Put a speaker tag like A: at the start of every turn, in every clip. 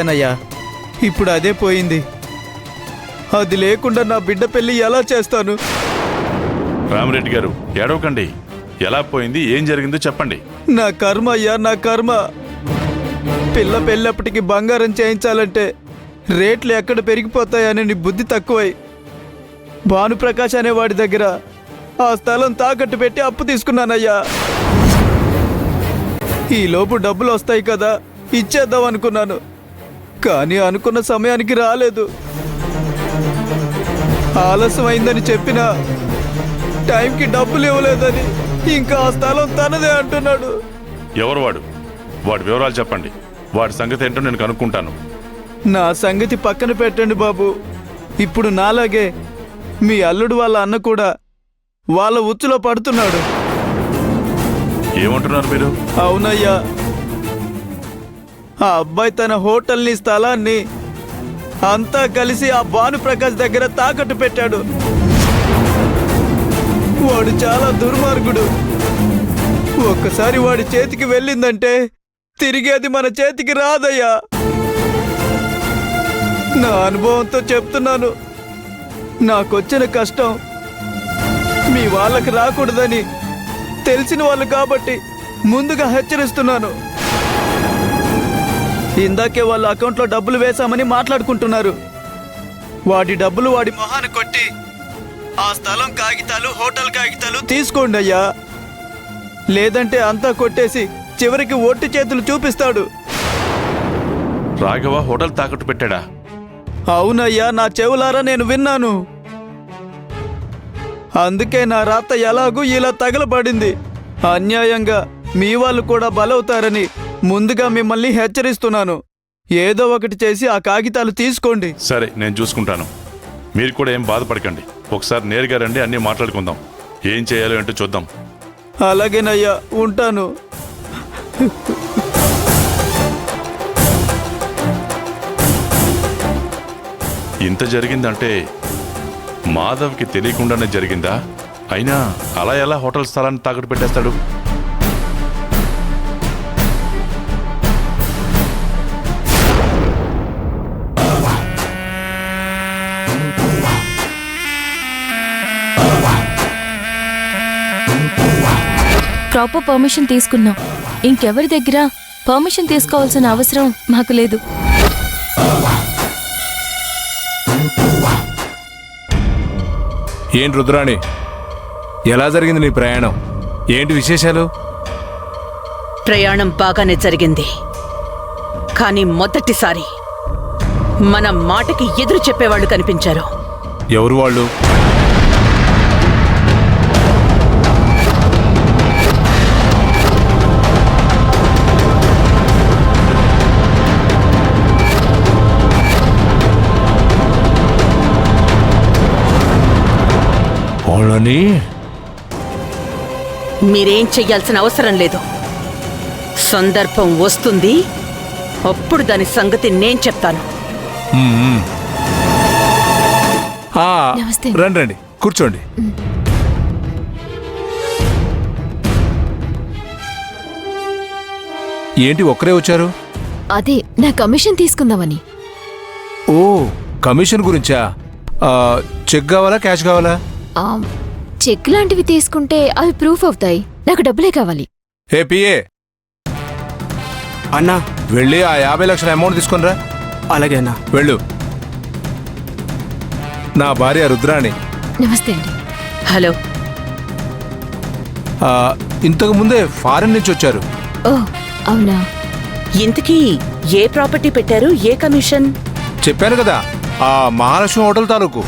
A: అయ్యా ఇప్పుడు అదే పోయింది. అది లేకుండా నా బిడ్డ పెళ్లి ఎలా చేస్తాను?
B: రామిరెడ్డి గారు ఏడవకండి. ఎలా పోయింది, ఏం జరిగిందో చెప్పండి.
A: నా కర్మ అయ్యా, నా కర్మ. పిల్ల పెళ్ళప్పటికి బంగారం చేయించాలంటే రేట్లు ఎక్కడ పెరిగిపోతాయని నీ బుద్ధి తక్కువై భానుప్రకాష్ అనేవాడి దగ్గర ఆ స్థలం తాకట్టు పెట్టి అప్పు తీసుకున్నానయ్యా. ఈలోపు డబ్బులు వస్తాయి కదా, ఇచ్చేద్దాం అనుకున్నాను. కానీ అనుకున్న సమయానికి రాలేదు. ఆలస్యం అయిందని చెప్పినా టైంకి డబ్బులు ఇవ్వలేదని ఇంకా ఆ స్థలం తనదే అంటున్నాడు.
B: ఎవరు వాడు? వాడి వివరాలు చెప్పండి. వాడి సంగతి ఏంటో నేను కనుక్కుంటాను.
A: నా సంగతి పక్కన పెట్టండి బాబు. ఇప్పుడు నాలాగే మీ అల్లుడు వాళ్ళ అన్న కూడా వాళ్ళ ఉచ్చులో పడుతున్నాడు.
B: ఏమంటున్నారు మీరు?
A: అవునయ్యా, ఆ అబ్బాయి తన హోటల్ని, స్థలాన్ని అంతా కలిసి ఆ భానుప్రకాష్ దగ్గర తాకట్టు పెట్టాడు. వాడు చాలా దుర్మార్గుడు. ఒక్కసారి వాడి చేతికి వెళ్ళిందంటే తిరిగి అది మన చేతికి రాదయ్యా. నా అనుభవంతో చెప్తున్నాను. నాకొచ్చిన కష్టం మీ వాళ్ళకి రాకూడదని తెలిసిన వాళ్ళు కాబట్టి ముందుగా హెచ్చరిస్తున్నాను. ఇందాకే వాళ్ళ అకౌంట్లో డబ్బులు వేశామని మాట్లాడుకుంటున్నారు. వాడి డబ్బులు వాడి మొహాన్ని కొట్టి ఆ స్థలం కాగితాలు, హోటల్ కాగితాలు తీసుకోండి అయ్యా. లేదంటే అంతా కొట్టేసి చివరికి ఒట్టి చేతులు చూపిస్తాడు.
B: రాఘవ హోటల్ తాకట్టు పెట్టాడా?
A: అవునయ్యా, నా చెవులారా నేను విన్నాను. అందుకే నా రాత ఎలాగూ ఇలా తగలబడింది. అన్యాయంగా మీ వాళ్ళు కూడా బలవుతారని ముందుగా మిమ్మల్ని హెచ్చరిస్తున్నాను. ఏదో ఒకటి చేసి ఆ కాగితాలు తీసుకోండి.
B: సరే, నేను చూసుకుంటాను. మీరు కూడా ఏం బాధపడకండి. ఒకసారి నేరుగా రండి, అన్నీ మాట్లాడుకుందాం. ఏం చేయాలో ఏంటో చూద్దాం.
A: అలాగేనయ్యా, ఉంటాను.
B: ఇంత జరిగిందంటే మాధవ్కి తెలియకుండానే జరిగిందా? అయినా అలా ఎలా హోటల్ స్థలాన్ని తాకట్టు పెట్టేస్తాడు?
C: ప్రాపర్ పర్మిషన్ తీసుకున్నాం. ఇంకెవరి దగ్గర పర్మిషన్ తీసుకోవాల్సిన అవసరం మాకు లేదు.
D: ఏంటి రుద్రాణి, ఎలా జరిగింది నీ ప్రయాణం? ఏంటి విశేషాలు?
E: ప్రయాణం బాగానే జరిగింది. కానీ మొదటిసారి మన మాటకి ఎదురు చెప్పేవాళ్ళు కనిపించారు.
D: ఎవరు వాళ్ళు? వాళ్ళని
E: మీరేం చెయ్యాల్సిన అవసరం లేదు. సందర్భం వస్తుంది, అప్పుడు దాని సంగతి నేను చెప్తాను.
C: నమస్తే.
D: రండి రండి, కూర్చోండి. ఏంటి ఒక్కరే వచ్చారు?
C: అదే నా కమిషన్ తీసుకుందామని.
D: ఓ, కమిషన్ గురించా? చెక్ కావాలా, క్యాష్ కావాలా?
C: చెక్ లాంటివి తీసుకుంటే అవి ప్రూఫ్ అవుతాయి. నాకు డబ్బులే కావాలి.
D: ఏ పిఏ
A: అన్నా,
D: వెళ్ళి ఆ 50 లక్షల అమౌంట్ తీసుకునిరా.
A: అలాగే అన్నా.
D: వెళ్ళు. నా భార్య రుద్రాణి.
C: నమస్తే అండి.
E: హలో.
D: ఇంతకు ముందే ఫారెన్ నుంచి వచ్చారు.
C: ఓ అవునా?
E: ఇంతకీ ఏ ప్రాపర్టీ పెట్టారు? ఏ కమిషన్?
D: చెప్పాను కదా, ఆ మహాలక్ష్మి హోటల్ తాలూకు.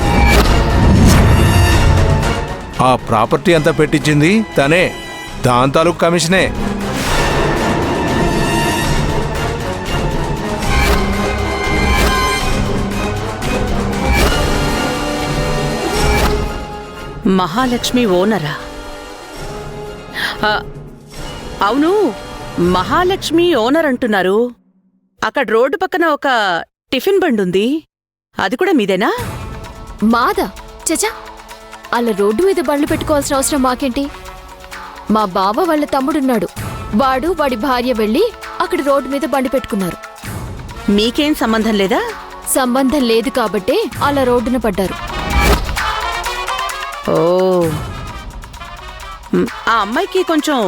D: ఆ ప్రాపర్టీ అంతా పెట్టించింది తనే. దాని తాలూకు కమిషనే.
E: మహాలక్ష్మి ఓనరా? అవును, మహాలక్ష్మి ఓనర్ అంటున్నారు. అక్కడ రోడ్డు పక్కన ఒక టిఫిన్ బండి ఉంది, అది కూడా మీదేనా?
C: మాదా? చచా, అలా రోడ్డు మీద బండ్లు పెట్టుకోవాల్సిన అవసరం మాకేంటి? మా బావ వాళ్ళ తమ్ముడున్నాడు, వాడు వాడి భార్య వెళ్ళి అక్కడ రోడ్డు మీద బండి పెట్టుకున్నారు.
E: మీకేం సంబంధం లేదా?
C: సంబంధం లేదు కాబట్టే అలా రోడ్డున పడ్డారు.
E: ఓ, ఆ అమ్మాయికి కొంచెం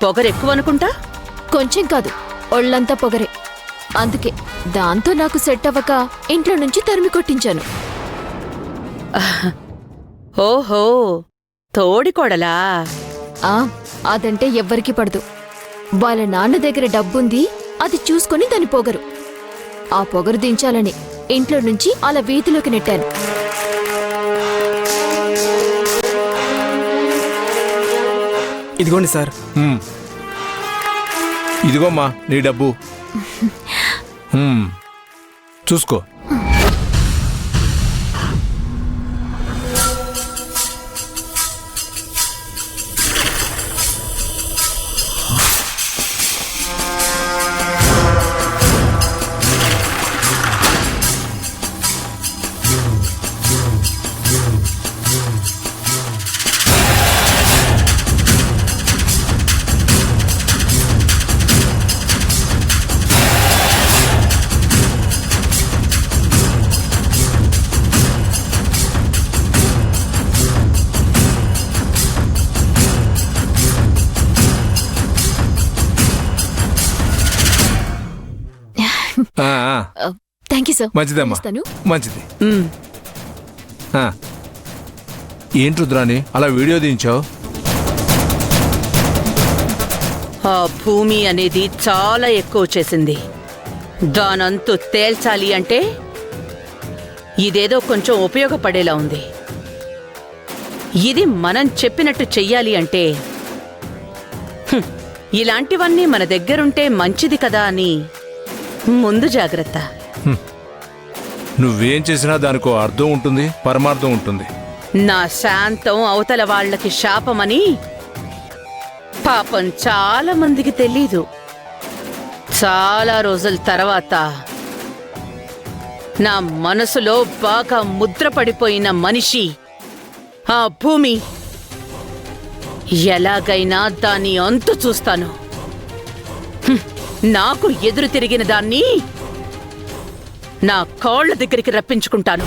E: పొగరెక్కువ అనుకుంటా.
C: కొంచెం కాదు, ఒళ్ళంతా పొగరే. అందుకే దాంతో నాకు సెట్ అవ్వక ఇంట్లో నుంచి తరిమి కొట్టించాను.
E: ఓహో, తోడికోడలా?
C: ఆ అదంటే ఎవ్వరికీ పడదు. వాళ్ళ నాన్న దగ్గర డబ్బుంది, అది చూసుకొని దాని పొగరు. ఆ పొగరు దించాలని ఇంట్లో నుంచి అలా వీధిలోకి నెట్టాను.
A: ఇదిగోండి సార్.
D: ఇదిగోమ్మా నీ డబ్బు. చూసుకో.
C: Thank you sir.
D: మంచిదమ్మా,
C: చేస్తాను.
D: మంచిది.
E: ఉమ్,
D: ఆ. ఏంటి రుద్రాని అలా వీడియో దించావు?
E: ఆ భూమి అనేది చాలా ఎక్కువ చేసింది. దానంతు తేల్చాలి అంటే ఇదేదో కొంచెం ఉపయోగపడేలా ఉంది. ఇది మనం చెప్పినట్టు చెయ్యాలి అంటే ఇలాంటివన్నీ మన దగ్గరుంటే మంచిది కదా అని ముందు జాగ్రత్త.
D: నువ్వేం చేసినా దానికో అర్థం ఉంటుంది, పరమార్థం ఉంటుంది.
E: నా శాంతం అవతల వాళ్ళకి శాపమని పాపం చాలా మందికి తెలీదు. చాలా రోజుల తర్వాత నా మనసులో బాగా ముద్రపడిపోయిన మనిషి ఆ భూమి. ఎలాగైనా దాని అంతు చూస్తాను. నాకు ఎదురు తిరిగిన దాన్ని నా కాళ్ళ దగ్గరికి రప్పించుకుంటాను.